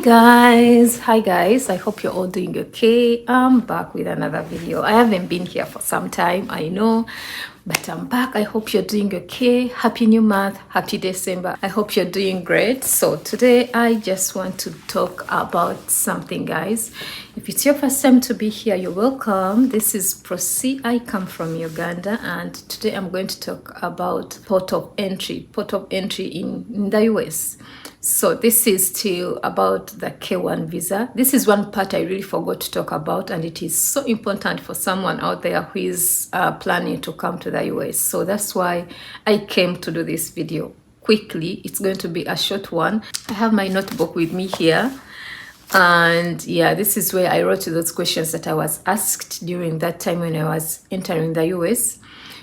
Hi guys, I hope you're all doing okay. I'm back with another video. I haven't been here for some time, I know, but I'm back. I hope you're doing okay. Happy new month, happy December. I hope you're doing great. So today I just want to talk about something, guys. If it's your first time to be here, you're welcome. This is Prosi. I come from Uganda, and today I'm going to talk about port of entry in the US. So this is still about the K1 visa. This is one part I really forgot to talk about, and it is so important for someone out there who is planning to come to the US. So that's why I came to do this video quickly. It's going to be a short one. I have my notebook with me here. And yeah, this is where I wrote those questions that I was asked during that time when I was entering the US.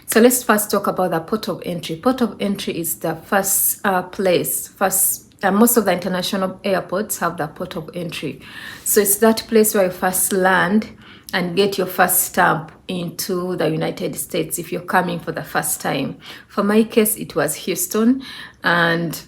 So let's first talk about the port of entry. Port of entry is the first most of the international airports have the port of entry. So it's that place where you first land and get your first stamp into the United States if you're coming for the first time. For my case, it was Houston, and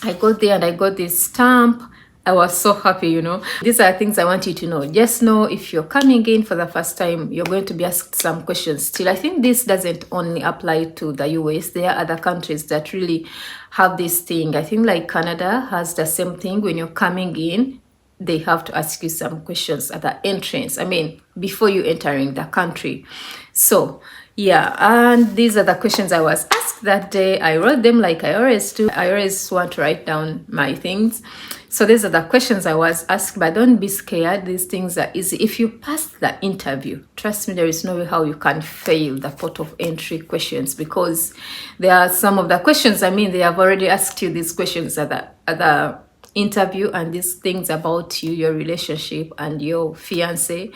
I got there and I got this stamp. I was so happy, you know. These are things I want you to know. Just know if you're coming in for the first time, you're going to be asked some questions still. I think this doesn't only apply to the US. There are other countries that really have this thing. I think like Canada has the same thing. When you're coming in, they have to ask you some questions at the entrance. I mean, before you entering the country. So yeah, and these are the questions I was asked that day. I wrote them like I always do. I always want to write down my things. So these are the questions I was asked, but don't be scared. These things are easy. If you pass the interview, trust me, there is no way how you can fail the port of entry questions, because there are some of the questions, I mean, they have already asked you these questions at the interview, and these things about you, your relationship and your fiance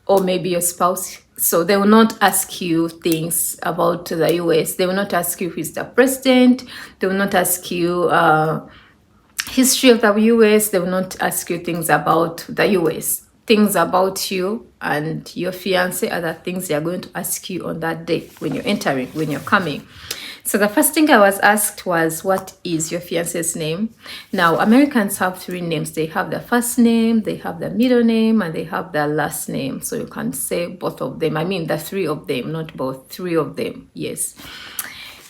or maybe your spouse. So they will not ask you things about the US. They will not ask you who is the president. They will not ask you history of the US. They will not ask you things about the US. Things about you and your fiance are the things they are going to ask you on that day when you're entering, when you're coming. So the first thing I was asked was, what is your fiance's name? Now, Americans have three names. They have the first name, they have the middle name, and they have the last name. So you can say both of them. I mean, the three of them, not both, three of them. Yes.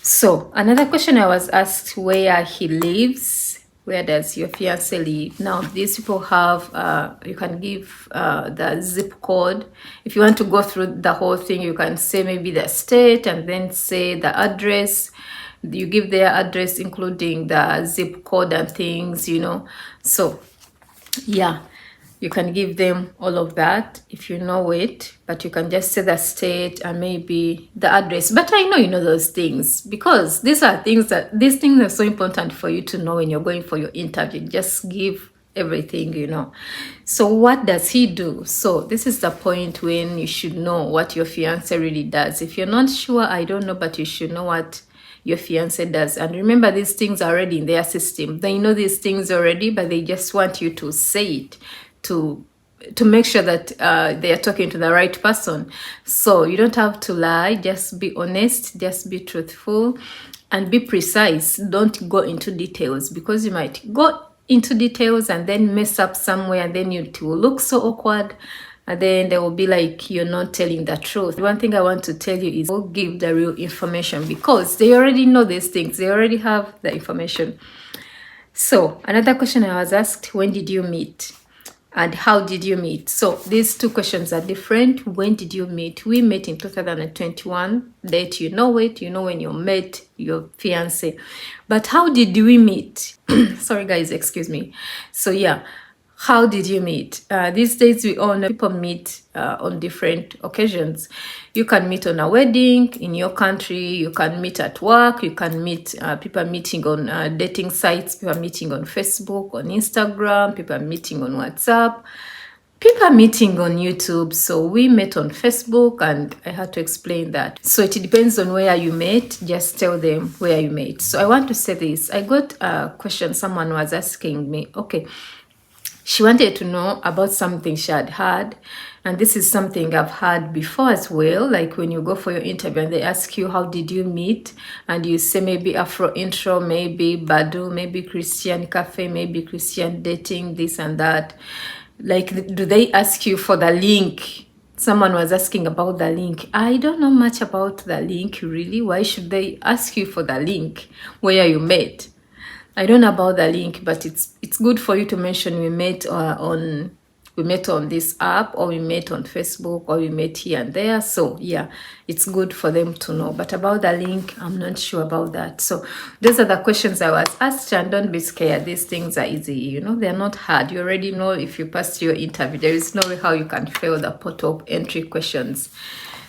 So another question I was asked, where he lives. Where does your fiance live? Now, these people have, you can give the zip code. If you want to go through the whole thing, you can say maybe the state and then say the address. You give their address, including the zip code and things, you know. So, yeah, you can give them all of that if you know it, but you can just say the state and maybe the address. But I know you know those things, because these things are so important for you to know when you're going for your interview. Just give everything, you know. So what does he do? So this is the point when you should know what your fiance really does. If you're not sure, I don't know, but you should know what your fiance does. And remember, these things are already in their system. They know these things already, but they just want you to say it to make sure that they are talking to the right person. So you don't have to lie. Just be honest, just be truthful, and be precise. Don't go into details, because you might go into details and then mess up somewhere, and then it will look so awkward, and then they will be like you're not telling the truth. One thing I want to tell you is, don't give the real information, because they already know these things. They already have the information. So another question I was asked, when did you meet? And how did you meet? So these two questions are different. When did you meet? We met in 2021. Date, you know it. You know when you met your fiance. But how did we meet? Sorry, guys, excuse me. So yeah, how did you meet? These days, we all know people meet on different occasions. You can meet on a wedding in your country. You can meet at work. You can meet people meeting on dating sites. People meeting on Facebook, on Instagram. People meeting on WhatsApp. People meeting on YouTube. So we met on Facebook, and I had to explain that. So it depends on where you met. Just tell them where you met. So I want to say this. I got a question. Someone was asking me, okay, She wanted to know about something she had heard. And this is something I've had before as well. Like when you go for your interview and they ask you, how did you meet? And you say maybe Afro Intro, maybe Badu, maybe Christian Cafe, maybe Christian Dating, this and that. Like, do they ask you for the link? Someone was asking about the link. I don't know much about the link, really. Why should they ask you for the link where you met? I don't know about the link, but it's good for you to mention we met on this app, or we met on Facebook, or we met here and there. So yeah, it's good for them to know. But about the link, I'm not sure about that. So those are the questions I was asked, and don't be scared. These things are easy, you know, they're not hard. You already know if you passed your interview. There is no way how you can fail the port of entry questions.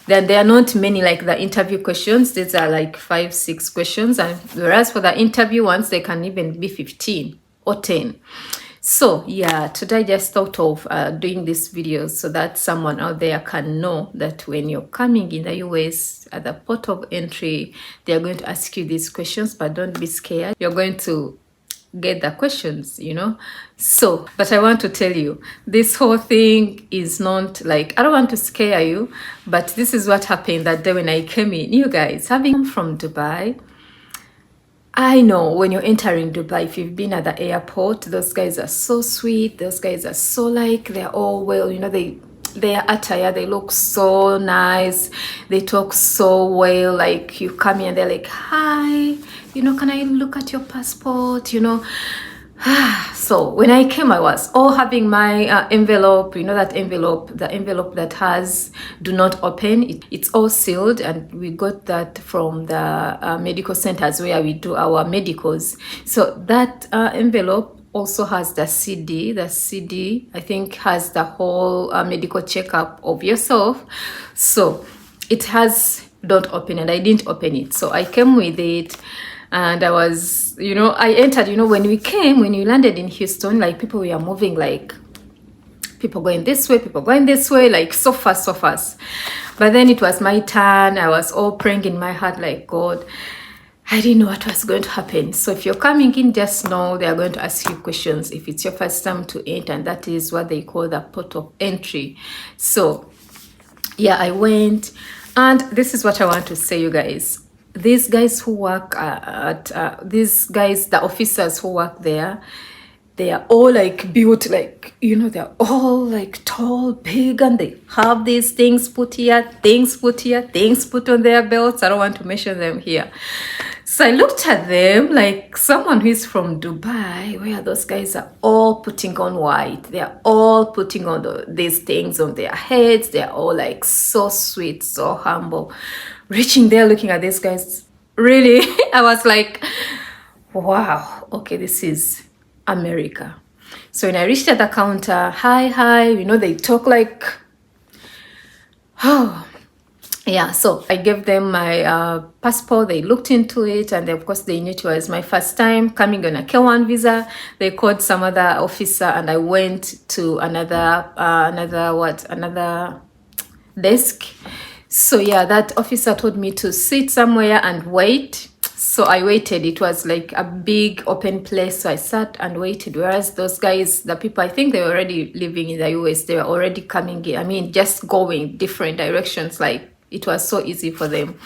Then there are not many like the interview questions. These are like 5-6 questions, and whereas for the interview ones, they can even be 15 or 10. So yeah, today I just thought of doing this video so that someone out there can know that when you're coming in the US at the port of entry, they're going to ask you these questions, but don't be scared. You're going to get the questions, you know. So, but I want to tell you, this whole thing is not like, I don't want to scare you, but this is what happened that day when I came in. You guys, having come from Dubai, I know when you're entering Dubai, if you've been at the airport, those guys are so sweet. Those guys are so like, they're all well, you know, their attire, they look so nice. They talk so well. Like you come in and they're like, hi, you know, can I look at your passport, you know? So when I came, I was all having my envelope, you know, that envelope, the envelope that has do not open. It's all sealed, and we got that from the medical centers where we do our medicals. So that envelope also has the CD. The CD, I think, has the whole medical checkup of yourself. So it has don't open, and I didn't open it. So I came with it. And I was, you know, I entered, you know, when you landed in Houston, like people were moving, like people going this way, people going this way, like so fast, so fast. But then it was my turn. I was all praying in my heart, like, God, I didn't know what was going to happen. So if you're coming in, just know they are going to ask you questions if it's your first time to enter, and that is what they call the port of entry. So yeah, I went, and this is what I want to say, you guys. These guys who work the officers who work there, they are all like built like, you know, they're all like tall, big, and they have these things put here, things put here, things put on their belts. I don't want to mention them here. So I looked at them like someone who is from Dubai, where those guys are all putting on white. They're all putting on these things on their heads. They're all like so sweet, so humble. Reaching there, looking at these guys, really, I was like, wow, okay, this is America. So when I reached at the counter, hi, you know, they talk like, oh, yeah. So I gave them my passport. They looked into it, and of course they knew it was my first time coming on a K1 visa. They called some other officer, and I went to another desk. So yeah, that officer told me to sit somewhere and wait. So I waited. It was like a big open place. So I sat and waited. Whereas those guys, the people, I think they were already living in the US. They were already coming in. I mean, just going different directions. Like it was so easy for them.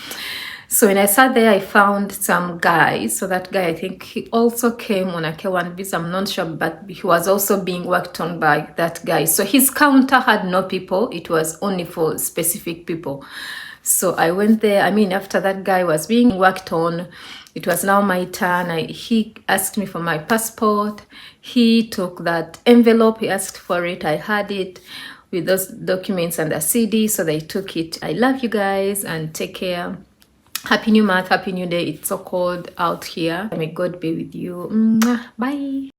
So when I sat there, I found some guy. So that guy, I think he also came on a K1 visa. I'm not sure, but he was also being worked on by that guy. So his counter had no people. It was only for specific people. So I went there. I mean, after that guy was being worked on, it was now my turn. He asked me for my passport. He took that envelope. He asked for it. I had it with those documents and the CD. So they took it. I love you guys, and take care. Happy New Month, Happy New Day. It's so cold out here. May God be with you. Mwah. Bye.